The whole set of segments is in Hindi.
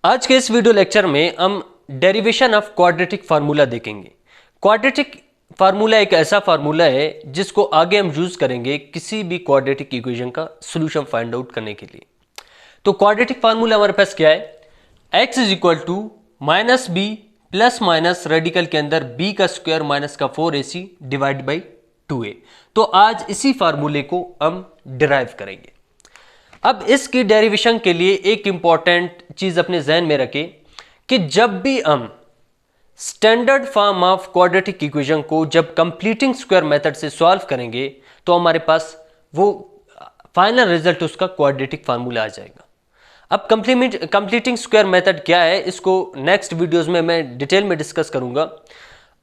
आज के इस वीडियो लेक्चर में हम डेरिवेशन ऑफ क्वाड्रेटिक फार्मूला देखेंगे। क्वाड्रेटिक फार्मूला एक ऐसा फार्मूला है जिसको आगे हम यूज करेंगे किसी भी क्वाड्रेटिक इक्वेशन का सॉल्यूशन फाइंड आउट करने के लिए। तो क्वाड्रेटिक फार्मूला हमारे पास क्या है, x is equal to minus B plus minus radical के अंदर b का स्क्वायर माइनस का 4ac डिवाइड बाई 2a। तो आज इसी फार्मूले को हम डिराइव करेंगे। अब इसकी डेरिवेशन के लिए एक इंपॉर्टेंट चीज अपने जहन में रखें कि जब भी हम standard form of quadratic equation को जब कंप्लीटिंग स्क्वायर मेथड से सॉल्व करेंगे तो हमारे पास वो फाइनल रिजल्ट उसका क्वाड्रेटिक फार्मूला आ जाएगा। अब कंप्लीटिंग स्क्वायर मेथड क्या है, इसको नेक्स्ट वीडियोस में मैं डिटेल में डिस्कस करूंगा।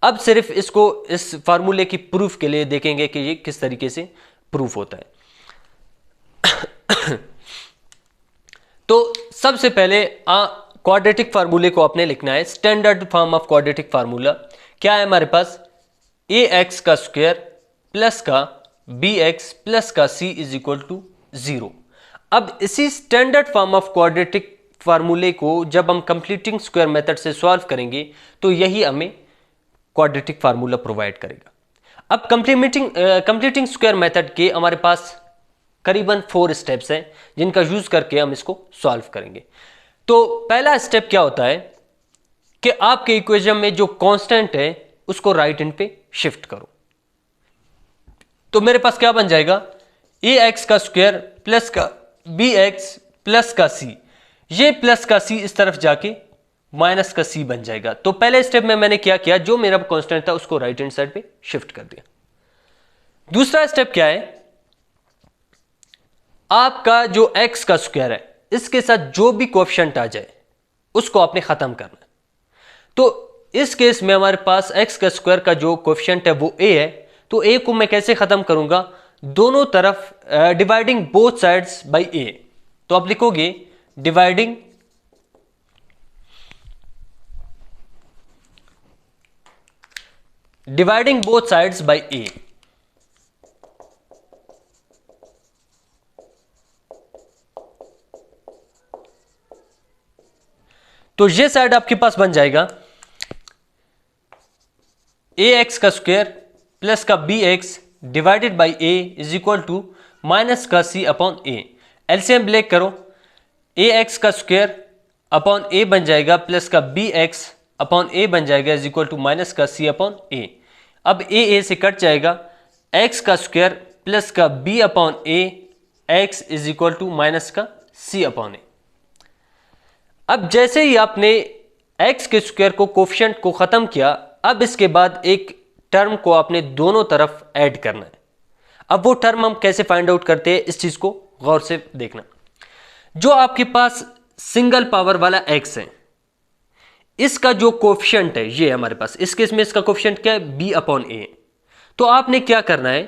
अब सिर्फ इसको इस फार्मूले की प्रूफ के लिए देखेंगे कि ये किस तरीके से प्रूफ होता है। तो सबसे पहले क्वाड्रेटिक फार्मूले को आपने लिखना है। Standard form of quadratic formula क्या है हमारे पास, ए एक्स का स्क्वायर प्लस का बी एक्स प्लस का सी इज इक्वल टू 0। अब इसी स्टैंडर्ड फॉर्म ऑफ क्वाड्रेटिक फार्मूले को जब हम कंप्लीटिंग स्क्वायर मेथड से सॉल्व करेंगे तो यही हमें क्वाड्रेटिक फार्मूला प्रोवाइड करेगा। अब कंप्लीटिंग स्क्वायर मेथड के हमारे पास करीबन 4 स्टेप्स हैं जिनका यूज करके हम इसको सॉल्व करेंगे। तो पहला स्टेप क्या होता है कि आपके इक्वेशन में जो कांस्टेंट है उसको राइट हैंड पे शिफ्ट करो। तो मेरे पास क्या बन जाएगा, ए एक्स का स्क्वायर प्लस का बी एक्स प्लस का सी, ये प्लस का सी इस तरफ जाके माइनस का सी बन जाएगा। तो पहले स्टेप में मैंने क्या किया, जो मेरा कांस्टेंट था उसको राइट हैंड साइड पे शिफ्ट कर दिया। दूसरा स्टेप क्या है, आपका जो x का स्क्वायर है इसके साथ जो भी कोएफिशिएंट आ जाए उसको आपने खत्म करना है। तो इस केस में हमारे पास x का स्क्वायर का जो कोएफिशिएंट है वो a है। तो a को मैं कैसे खत्म करूंगा, दोनों तरफ dividing both sides by a। तो आप लिखोगे dividing both sides by a। तो ये साइड आपके पास बन जाएगा ए एक्स का स्क्वायर प्लस का B X divided by A is equal to minus का C upon A. LCM break करो, ए एक्स का स्क्वायर अपॉन ए बन जाएगा प्लस का बी एक्स अपॉन ए बन जाएगा इज इक्वल टू माइनस का सी अपॉन ए। अब ए से कट जाएगा, एक्स का स्क्वायर प्लस का B upon A X is equal to minus का सी अपॉन ए। अब जैसे ही आपने x के स्क्वायर को कोफिशिएंट को खत्म किया, अब इसके बाद एक टर्म को आपने दोनों तरफ ऐड करना है। अब वो टर्म हम कैसे फाइंड आउट करते हैं इस चीज को गौर से देखना। जो आपके पास सिंगल पावर वाला x है, इसका जो कोफिशिएंट है ये हमारे पास, इस केस में इसका कोफिशिएंट क्या है, b अपॉन ए। तो आपने क्या करना है,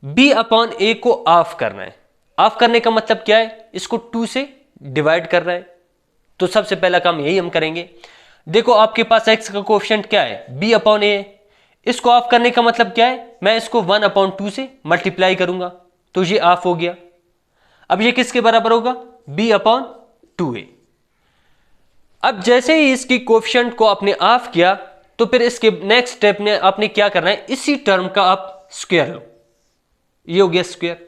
b अपॉन ए को ऑफ करना है। ऑफ करने का मतलब क्या है, इसको 2 से डिवाइड करना है। तो सबसे पहला काम यही हम करेंगे। देखो आपके पास x का कोएफिशिएंट क्या है, b अपॉन ए। इसको ऑफ करने का मतलब क्या है, मैं इसको 1 अपॉन 2 से मल्टीप्लाई करूंगा तो ये ऑफ हो गया। अब ये किसके बराबर होगा, b अपॉन 2a। अब जैसे ही इसकी कोएफिशिएंट को आपने ऑफ किया तो फिर इसके नेक्स्ट स्टेप में आपने क्या करना है, इसी टर्म का आप स्क्वायर लो, ये हो गया स्क्वायर।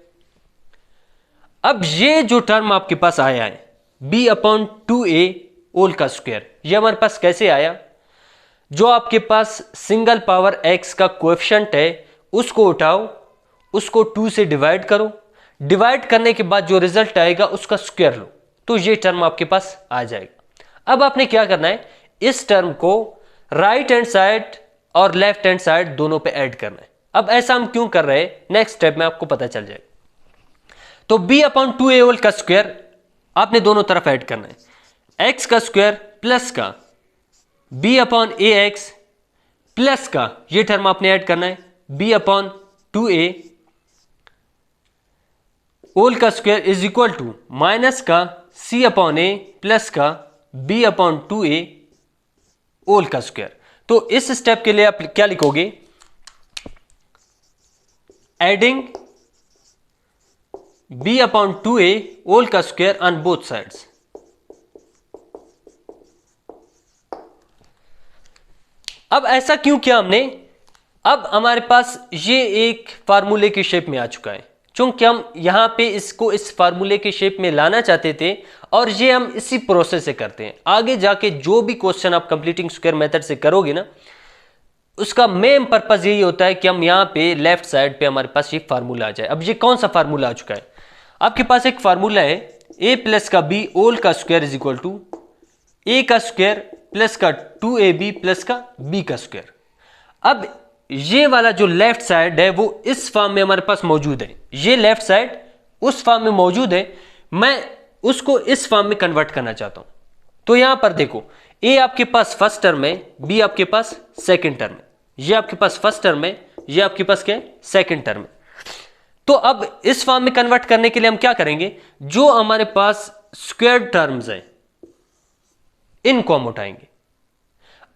अब ये जो टर्म आपके पास आया है b अपॉन 2a होल का स्क्वायर, ये हमारे पास कैसे आया, जो आपके पास सिंगल पावर x का कोएफिशिएंट है उसको उठाओ, उसको 2 से डिवाइड करो, डिवाइड करने के बाद जो रिजल्ट आएगा उसका स्क्वायर लो, तो ये टर्म आपके पास आ जाएगा। अब आपने क्या करना है, इस टर्म को राइट हैंड साइड और लेफ्ट हैंड साइड दोनों पे ऐड करना है। अब ऐसा हम क्यों कर रहे हैं, नेक्स्ट स्टेप में आपको पता चल जाएगा। तो b अपॉन 2a होल का स्क्वायर आपने दोनों तरफ ऐड करना है, x का स्क्वायर प्लस का b upon A X plus का ये टर्म आपने ऐड करना है b अपॉन 2a होल का square is equal to minus का c अपॉन a प्लस का b अपॉन 2a होल का स्क्वायर। तो इस स्टेप के लिए आप क्या लिखोगे, adding b upon 2a whole का स्क्वायर ऑन बोथ साइड्स। अब ऐसा क्यों किया हमने? अब हमारे पास ये एक फार्मूले की शेप में आ चुका है, चूंकि हम यहां पे इसको इस फार्मूले के शेप में लाना चाहते थे, और ये हम इसी प्रोसेस से करते हैं। आगे जाके जो भी क्वेश्चन आप कंप्लीटिंग स्क्वायर मेथड से करोगे ना, उसका मेन पर्पज यही होता है कि हम यहाँ पे लेफ्ट साइड पे हमारे पास ये फार्मूला आ जाए। अब ये कौन सा फार्मूला आ चुका है? आपके पास एक फार्मूला है a प्लस का b ओल का square is equal to a का स्क्वायर प्लस का 2ab प्लस का b का स्क्वायर। अब ये वाला जो लेफ्ट साइड है वो इस फॉर्म में हमारे पास मौजूद है, ये लेफ्ट साइड उस फॉर्म में मौजूद है, मैं उसको इस फॉर्म में कन्वर्ट करना चाहता हूं। तो यहां पर देखो, a आपके पास फर्स्ट टर्म है, b आपके पास सेकंड टर्म है, ये आपके पास फर्स्ट टर्म है, ये आपके पास क्या है? सेकंड टर्म है। तो अब इस फॉर्म में कन्वर्ट करने के लिए हम क्या करेंगे? जो हमारे पास स्क्वायर टर्म्स हैं इनको हम उठाएंगे।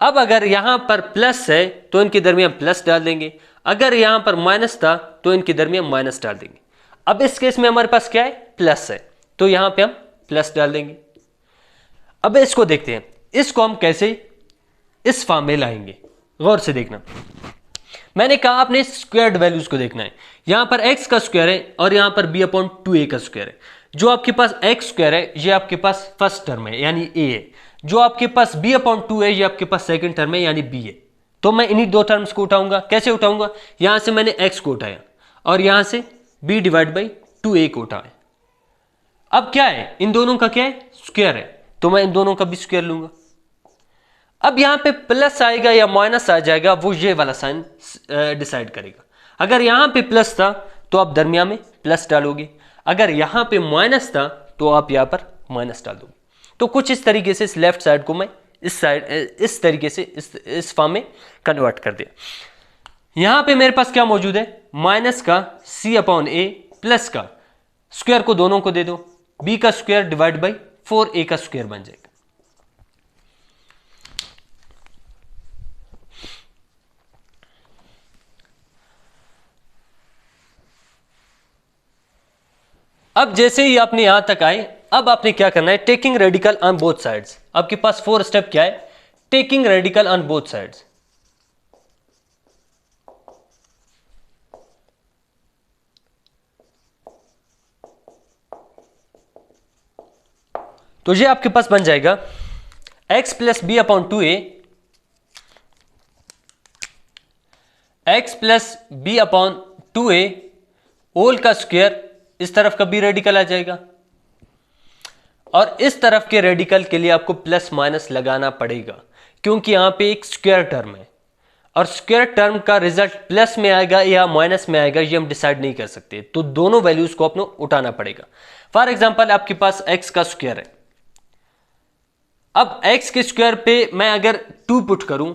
अब अगर यहां पर प्लस है तो इनके दरमियान प्लस डाल देंगे, अगर यहां पर माइनस था तो इनके दरमियान माइनस डाल देंगे। अब इस केस में हमारे पास क्या है? प्लस है, तो यहां पे हम प्लस डाल देंगे। अब इसको देखते हैं, इसको हम कैसे इस फॉर्म में लाएंगे। गौर से देखना, मैंने कहा आपने स्क्वायर्ड वैल्यूज को देखना है। यहां पर x का स्क्वायर है और यहां पर b अपॉन 2a का स्क्वायर है। जो आपके पास x स्क्वायर है ये आपके पास फर्स्ट टर्म है यानी a है, जो आपके पास b अपॉन 2 है ये आपके पास सेकंड टर्म है यानी b है। तो मैं इन्हीं दो टर्म्स को उठाऊंगा। कैसे उठाऊंगा? यहां से मैंने x को उठाया और यहां से b डिवाइड बाई 2a को उठाया। अब क्या है? इन दोनों का क्या है? स्क्वायर है, तो मैं इन दोनों का भी स्क्वायर लूंगा। अब यहां पे प्लस आएगा या माइनस आ जाएगा वो ये वाला साइन डिसाइड करेगा। अगर यहां पे प्लस था तो आप दरमियान में प्लस डालोगे, अगर यहां पे माइनस था तो आप यहां पर माइनस डाल दोगे। तो कुछ इस तरीके से इस लेफ्ट साइड को मैं इस साइड इस तरीके से इस फॉर्म में कन्वर्ट कर दिया। यहां पे मेरे पास क्या मौजूद है? माइनस का c अपॉन a प्लस का स्क्वायर को दोनों को दे दो, b का स्क्वायर डिवाइड बाई 4a का स्क्वायर बन जाएगा। अब जैसे ही आपने यहां तक आए, अब आपने क्या करना है? Taking radical on both sides. आपके पास 4 स्टेप क्या है? Taking radical on both sides. तो ये आपके पास बन जाएगा x plus B upon 2a, x plus B upon 2a whole का स्क्वायर, इस तरफ का भी रेडिकल आ जाएगा, और इस तरफ के रेडिकल के लिए आपको प्लस माइनस लगाना पड़ेगा क्योंकि यहां पे एक स्क्वायर टर्म है, और स्क्वायर टर्म का रिजल्ट प्लस में आएगा या माइनस में आएगा ये हम डिसाइड नहीं कर सकते। तो दोनों वैल्यूज को आपको उठाना पड़ेगा। फॉर एग्जांपल आपके पास x का स्क्वायर है। अब x के स्क्वायर पे मैं अगर 2 पुट करूं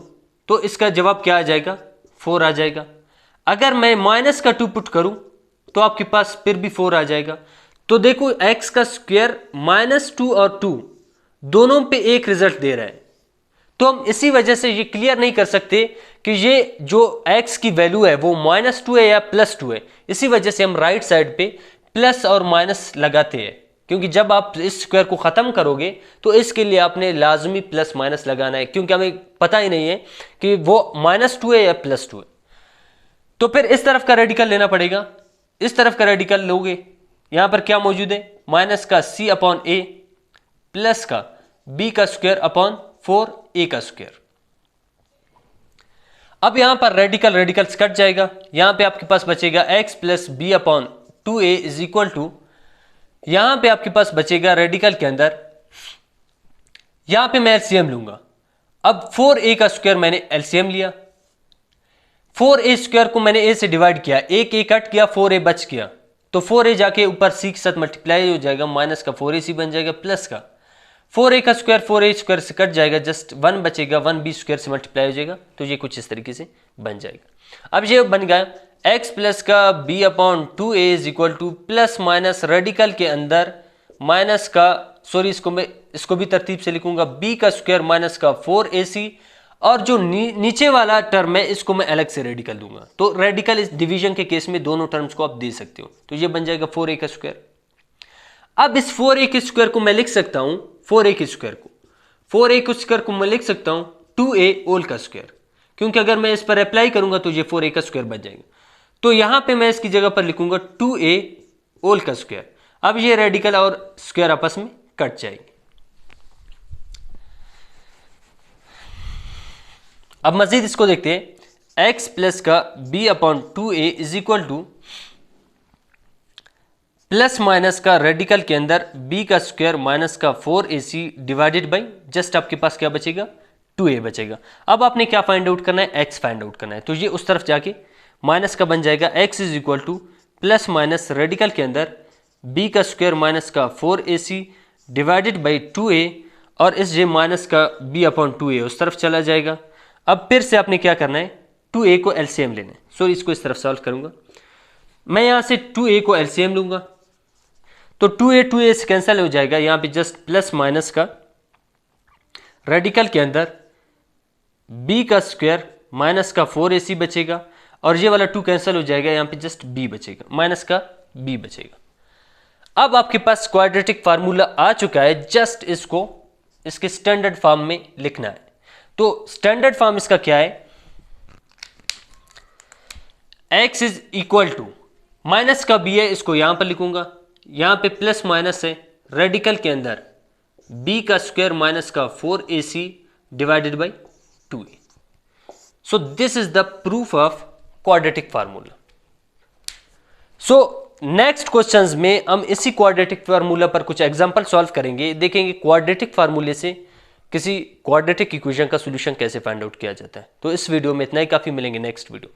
तो इसका जवाब क्या आ जाएगा? 4 आ जाएगा। अगर मैं माइनस का 2 पुट करूं तो आपके पास फिर भी 4 आ जाएगा। तो देखो x का स्क्वायर -2 और 2 दोनों पे एक रिजल्ट दे रहा है। तो हम इसी वजह से ये क्लियर नहीं कर सकते कि ये जो x की वैल्यू है वो -2 है या +2 है। इसी वजह से हम राइट साइड पे प्लस और माइनस लगाते हैं, क्योंकि जब आप इस स्क्वायर को खत्म करोगे तो इसके लिए आपने लाजमी प्लस माइनस लगाना है, क्योंकि हमें पता ही नहीं है कि वो -2 है या +2 है। तो फिर इस तरफ का रेडिकल लेना पड़ेगा। इस तरफ का रेडिकल लोगे, यहां पर क्या मौजूद है? माइनस का c अपॉन a प्लस का b का स्क्वायर अपॉन 4a का स्क्वायर। अब यहां पर रेडिकल रेडिकल्स कट जाएगा, यहां पे आपके पास बचेगा x plus B upon 2a is equal to, यहां पे आपके पास बचेगा रेडिकल के अंदर, यहां पे मैं एलसीएम लूंगा। अब 4a का स्क्वायर मैंने एलसीएम लिया, 4a स्क्वायर को मैंने a से डिवाइड किया, एक a कट किया, 4a बच गया, तो 4a जाके ऊपर c के साथ मल्टीप्लाई हो जाएगा, माइनस का 4ac बन जाएगा प्लस का 4a का स्क्वायर 4a स्क्वायर से कट जाएगा, जस्ट 1 बचेगा, 1b स्क्वायर से मल्टीप्लाई हो जाएगा। तो ये कुछ इस तरीके से बन जाएगा। अब ये बन गया x प्लस का b upon 2a is equal two plus minus radical के अंदर माइनस का, सॉरी इसको भी तरतीब से लिखूंगा, b का स्क्वायर माइनस का 4ac, और जो नीचे वाला टर्म है इसको मैं अलग से रेडिकल दूंगा। तो रेडिकल इस डिवीजन के केस में दोनों टर्म्स को आप दे सकते हो। तो ये बन जाएगा 4a का स्क्वायर। अब इस 4a के स्क्वायर को मैं लिख सकता हूं, 4a के स्क्वायर को मैं लिख सकता हूं 2a होल का स्क्वायर, क्योंकि अगर मैं इस पर अप्लाई करूंगा तो ये 4a का स्क्वायर बच जाएगा। तो यहां पे मैं इसकी जगह पर लिखूंगा 2a होल का स्क्वायर। अब ये रेडिकल और स्क्वायर आपस में कट जाएंगे। अब मजीद इसको देखते हैं। x प्लस का b upon 2a is equal two plus minus का रेडिकल के अंदर b का स्क्वायर माइनस का 4ac डिवाइडेड बाई जस्ट आपके पास क्या बचेगा 2a बचेगा। अब आपने क्या फाइंड आउट करना है, x फाइंड आउट करना है। तो ये उस तरफ जाके माइनस का बन जाएगा x is equal two plus minus radical के अंदर b का स्क्वायर माइनस का 4ac डिवाइडेड बाई 2a और इस जे माइनस का b अपॉन 2a उस तरफ चला जाएगा। अब फिर से आपने क्या करना है, 2a को एलसीएम लेना है। सो इसको इस तरफ सॉल्व करूंगा। मैं यहां से 2a को एलसीएम लूंगा तो 2a से कैंसिल हो जाएगा। यहां पे जस्ट प्लस माइनस का रेडिकल के अंदर b का स्क्वायर माइनस का 4ac बचेगा और ये वाला 2 कैंसिल हो जाएगा। यहां पे जस्ट b बचेगा, माइनस का b बचेगा। अब आपके पास क्वाड्रेटिक फार्मूला आ चुका है, जस्ट इसको इसके स्टैंडर्ड फॉर्म में लिखना है। तो स्टैंडर्ड फॉर्म इसका क्या है, x is equal to minus का b है, इसको यहां पर लिखूंगा। यहां पे प्लस माइनस है, रेडिकल के अंदर b का स्क्वायर माइनस का 4ac divided by 2a। So this is the proof of quadratic formula. So next questions में हम इसी क्वाड्रेटिक फार्मूला पर कुछ एग्जांपल सॉल्व करेंगे, देखेंगे क्वाड्रेटिक फार्मूले से किसी क्वाड्रेटिक इक्वेशन का सॉल्यूशन कैसे फाइंड आउट किया जाता है। तो इस वीडियो में इतना ही काफी, मिलेंगे नेक्स्ट वीडियो।